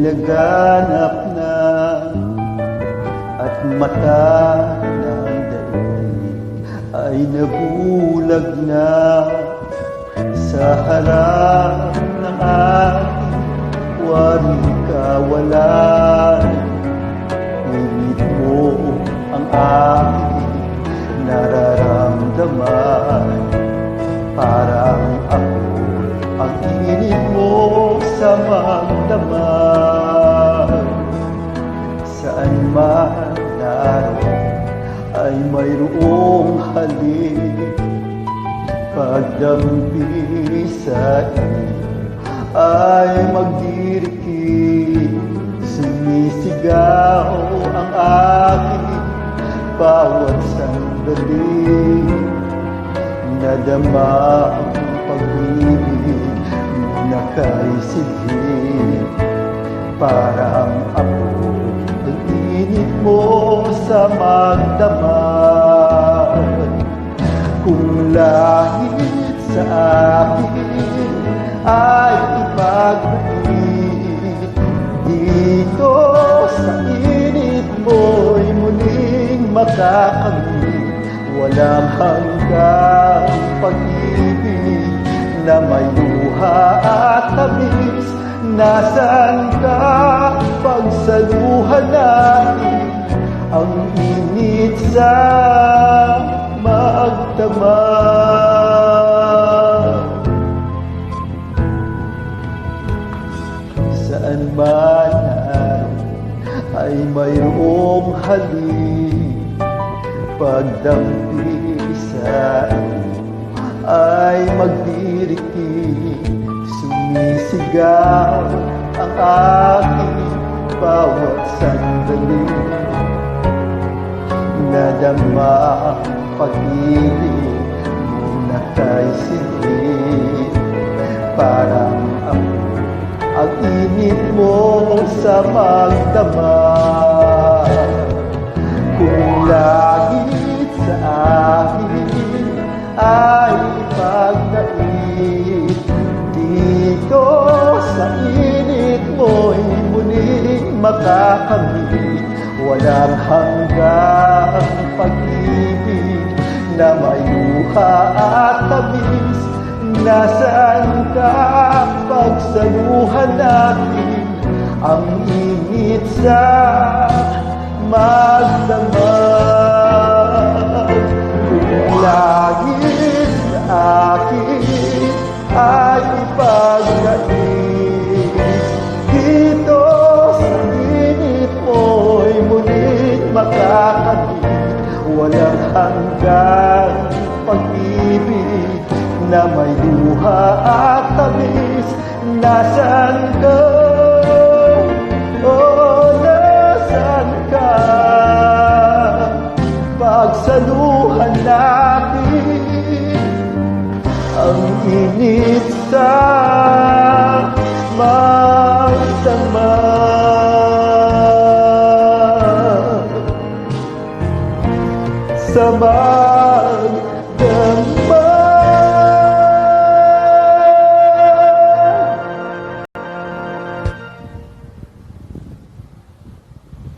laganap na at mata ng daigdig ay nabulag na sa harap ng aking waring kawalan. Pilit mo ang aking nararamdaman, parang ako ang init mo sa magdamag. Saan man naroon ay mayroong halik, pagdampi sa iyo ay magdiriki. Sumisigaw ang aking bawat sandali, nadama ang pag-ibig na kay silid. Parang ako ang init mo sa magdamag. Kung lahit sa akin ay ipagmait, dito sa init mo'y muling makakamit. Walang hanggang pag-ibig na may luha at tamis. Nasaan ka pagsaluhan natin ang init sa magdamag? Saan man naroon ay mayroong halik, pagdampi sa iyo ay magdiriki. Sumisigaw ang aking bawat sandali, nadama ang pag-ibig mo na kay silid. Parang ako ang init mo sa magdamag. Kung langit sa akin ay ipagnait, dito sa init mo'y muling makakamit. Walang hanggang pag-ibig na may luha at tamis. Nasaan ka pagsaluhan natin ang init sa magdamag? Kung langit sa akin ay ipagnais, dito sa init mo'y muling makakamit. Walang hanggang pag-ibig na may luha at tamis. Nasaan ka? Oh, nasaan ka? Pagsaluhan natin ang init sa magdamag. Sa magdamag.